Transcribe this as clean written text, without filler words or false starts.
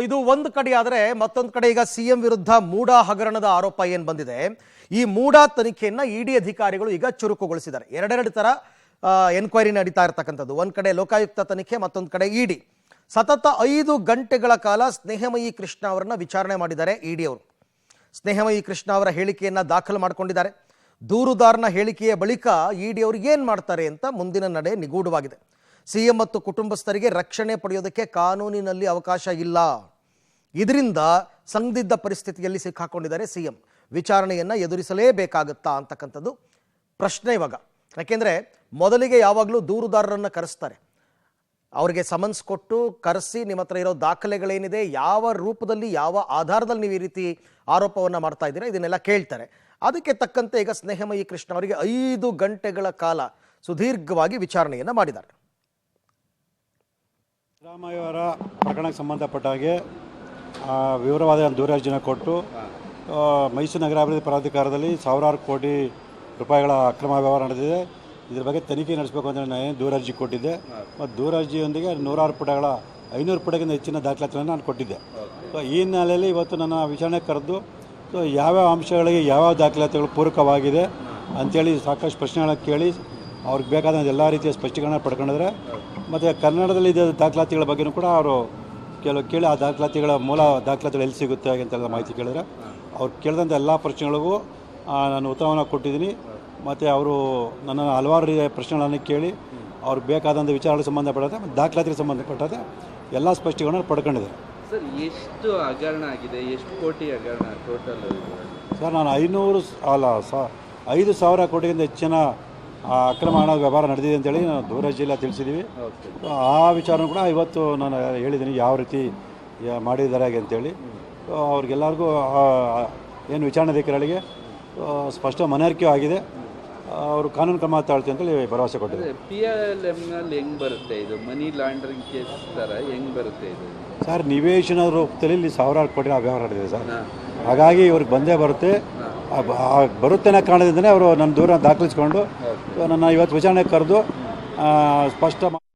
ಇದು ಒಂದು ಕಡೆ ಆದರೆ ಮತ್ತೊಂದು ಕಡೆ ಈಗ ಸಿಎಂ ವಿರುದ್ಧ ಮೂಡಾ ಹಗರಣದ ಆರೋಪ ಏನು ಬಂದಿದೆ. ಈ ಮೂಡಾ ತನಿಖೆಯನ್ನ ಇಡಿ ಅಧಿಕಾರಿಗಳು ಈಗ ಚುರುಕುಗೊಳಿಸಿದ್ದಾರೆ. ಎರಡೆರಡು ತರ ಎನ್ಕ್ವೈರಿ ನಡೀತಾ ಇರತಕ್ಕಂಥದ್ದು. ಒಂದು ಕಡೆ ಲೋಕಾಯುಕ್ತ ತನಿಖೆ, ಮತ್ತೊಂದು ಕಡೆ ಇಡಿ. ಸತತ 5 ಗಂಟೆಗಳ ಕಾಲ ಸ್ನೇಹಮಯಿ ಕೃಷ್ಣ ಅವರನ್ನ ವಿಚಾರಣೆ ಮಾಡಿದ್ದಾರೆ ಇಡಿ ಅವರು. ಸ್ನೇಹಮಯಿ ಕೃಷ್ಣ ಅವರ ಹೇಳಿಕೆಯನ್ನ ದಾಖಲು ಮಾಡಿಕೊಂಡಿದ್ದಾರೆ. ದೂರುದಾರನ ಹೇಳಿಕೆಯ ಬಳಿಕ ಇಡಿ ಅವರು ಏನು ಮಾಡ್ತಾರೆ ಅಂತ ಮುಂದಿನ ನಡೆ ನಿಗೂಢವಾಗಿದೆ. ಸಿಎಂ ಮತ್ತು ಕುಟುಂಬಸ್ಥರಿಗೆ ರಕ್ಷಣೆ ಪಡೆಯೋದಕ್ಕೆ ಕಾನೂನಿನಲ್ಲಿ ಅವಕಾಶ ಇಲ್ಲ. ಇದರಿಂದ ಸಂದಿಗ್ಧ ಪರಿಸ್ಥಿತಿಯಲ್ಲಿ ಸಿಕ್ಕಾಕೊಂಡಿದ್ದಾರೆ ಸಿಎಂ. ವಿಚಾರಣೆಯನ್ನು ಎದುರಿಸಲೇಬೇಕಾಗುತ್ತಾ ಅಂತಕ್ಕಂಥದ್ದು ಪ್ರಶ್ನೆ ಇವಾಗ. ಯಾಕೆಂದರೆ ಮೊದಲಿಗೆ ಯಾವಾಗಲೂ ದೂರುದಾರರನ್ನು ಕರೆಸ್ತಾರೆ. ಅವರಿಗೆ ಸಮನ್ಸ್ ಕೊಟ್ಟು ಕರೆಸಿ ನಿಮ್ಮ ಹತ್ರ ಇರೋ ದಾಖಲೆಗಳೇನಿದೆ, ಯಾವ ರೂಪದಲ್ಲಿ ಯಾವ ಆಧಾರದಲ್ಲಿ ನೀವು ಈ ರೀತಿ ಆರೋಪವನ್ನು ಮಾಡ್ತಾ ಇದ್ದೀರಾ, ಇದನ್ನೆಲ್ಲ ಕೇಳ್ತಾರೆ. ಅದಕ್ಕೆ ತಕ್ಕಂತೆ ಈಗ ಸ್ನೇಹಮಯಿ ಕೃಷ್ಣ ಅವರಿಗೆ 5 ಗಂಟೆಗಳ ಕಾಲ ಸುದೀರ್ಘವಾಗಿ ವಿಚಾರಣೆಯನ್ನು ಮಾಡಿದ್ದಾರೆ. ಸಿದ್ದರಾಮಯ್ಯವರ ಪ್ರಕರಣಕ್ಕೆ ಸಂಬಂಧಪಟ್ಟ ಹಾಗೆ ವಿವರವಾದ ದೂರ ಅರ್ಜಿನ ಕೊಟ್ಟು ಮೈಸೂರು ನಗರಾಭಿವೃದ್ಧಿ ಪ್ರಾಧಿಕಾರದಲ್ಲಿ ಸಾವಿರಾರು ಕೋಟಿ ರೂಪಾಯಿಗಳ ಅಕ್ರಮ ವ್ಯವಹಾರ ನಡೆದಿದೆ. ಇದ್ರ ಬಗ್ಗೆ ತನಿಖೆ ನಡೆಸಬೇಕು ಅಂತ ನಾನು ದೂರ ಅರ್ಜಿ ಕೊಟ್ಟಿದ್ದೆ. ಮತ್ತು ದೂರ ಅರ್ಜಿಯೊಂದಿಗೆ 100 ಪುಟಗಳ 500 ಪುಟಕ್ಕಿಂತ ಹೆಚ್ಚಿನ ದಾಖಲಾತಿಗಳನ್ನು ನಾನು ಕೊಟ್ಟಿದ್ದೆ. ಈ ಹಿನ್ನೆಲೆಯಲ್ಲಿ ಇವತ್ತು ನನ್ನ ವಿಚಾರಣೆ ಕರೆದು ಯಾವ್ಯಾವ ಅಂಶಗಳಿಗೆ ಯಾವ್ಯಾವ ದಾಖಲಾತಿಗಳು ಪೂರಕವಾಗಿದೆ ಅಂಥೇಳಿ ಸಾಕಷ್ಟು ಪ್ರಶ್ನೆಗಳನ್ನ ಕೇಳಿ ಅವ್ರಿಗೆ ಬೇಕಾದ ಎಲ್ಲ ರೀತಿಯ ಸ್ಪಷ್ಟೀಕರಣ ಪಡ್ಕೊಂಡಿದ್ದಾರೆ. ಮತ್ತು ಕನ್ನಡದಲ್ಲಿ ದಾಖಲಾತಿಗಳ ಬಗ್ಗೆಯೂ ಕೂಡ ಅವರು ಕೆಲವು ಕೇಳಿ ಆ ದಾಖಲಾತಿಗಳ ಮೂಲ ದಾಖಲಾತಿಗಳು ಎಲ್ಲಿ ಸಿಗುತ್ತೆ ಅಂತೆಲ್ಲ ಮಾಹಿತಿ ಕೇಳಿದ್ರೆ ಅವ್ರು ಕೇಳಿದಂಥ ಎಲ್ಲ ಪ್ರಶ್ನೆಗಳಿಗೂ ನಾನು ಉತ್ತರವನ್ನು ಕೊಟ್ಟಿದ್ದೀನಿ. ಮತ್ತು ಅವರು ನನ್ನ ಹಲವಾರು ರೀತಿಯ ಪ್ರಶ್ನೆಗಳನ್ನು ಕೇಳಿ ಅವ್ರಿಗೆ ಬೇಕಾದಂಥ ವಿಚಾರಗಳಿಗೆ ಸಂಬಂಧಪಟ್ಟಂತೆ ಮತ್ತು ದಾಖಲಾತಿಗೆ ಸಂಬಂಧಪಟ್ಟಂತೆ ಎಲ್ಲ ಸ್ಪಷ್ಟೀಕರಣ ಪಡ್ಕೊಂಡಿದ್ದಾರೆ. ಸರ್, ಎಷ್ಟು ಹಗರಣ ಆಗಿದೆ? ಎಷ್ಟು ಕೋಟಿ ಹಗರಣ ಟೋಟಲ್? ಸರ್, ನಾನು 5,000 ಕೋಟಿಗಿಂತ ಹೆಚ್ಚಿನ ಅಕ್ರಮ ಹಣ ವ್ಯವಹಾರ ನಡೆದಿದೆ ಅಂತೇಳಿ ನಾವು ದೂರ ಜಿಲ್ಲೆ ತಿಳಿಸಿದ್ದೀವಿ. ಆ ವಿಚಾರನೂ ಕೂಡ ಇವತ್ತು ನಾನು ಹೇಳಿದ್ದೀನಿ ಯಾವ ರೀತಿ ಮಾಡಿದ್ದಾರೆ ಅಂತೇಳಿ. ಅವ್ರಿಗೆಲ್ಲರಿಗೂ ಏನು ವಿಚಾರಣಾಧಿಕಾರಿಗಳಿಗೆ ಸ್ಪಷ್ಟ ಮನವರಿಕೆ ಆಗಿದೆ. ಅವರು ಕಾನೂನು ಕ್ರಮ ತಾಳ್ತೀವಿ ಅಂತೇಳಿ ಭರವಸೆ ಕೊಟ್ಟಿದ್ದಾರೆ. PLMನಲ್ಲಿ ಹೆಂಗೆ ಬರುತ್ತೆ ಇದು? ಮನಿ ಲಾಂಡ್ರಿಂಗ್ ಕೇಸ್ ಥರ ಹೆಂಗೆ ಬರುತ್ತೆ ಇದು? ಸರ್, ನಿವೇಶನ ರೂಪದಲ್ಲಿ ಇಲ್ಲಿ ಸಾವಿರಾರು ಕೋಟಿ ವ್ಯವಹಾರ ನಡೆದಿದೆ ಸರ್. ಹಾಗಾಗಿ ಇವ್ರಿಗೆ ಬಂದೇ ಬರುತ್ತೆ. ಬರುತ್ತೆ ಅನ್ನೋ ಕಾರಣದಿಂದನೇ ಅವರು ನನ್ನ ದೂರ ದಾಖಲಿಸ್ಕೊಂಡು ನನ್ನ ಇವತ್ತು ವಿಚಾರಣೆ ಕರೆದು ಸ್ಪಷ್ಟ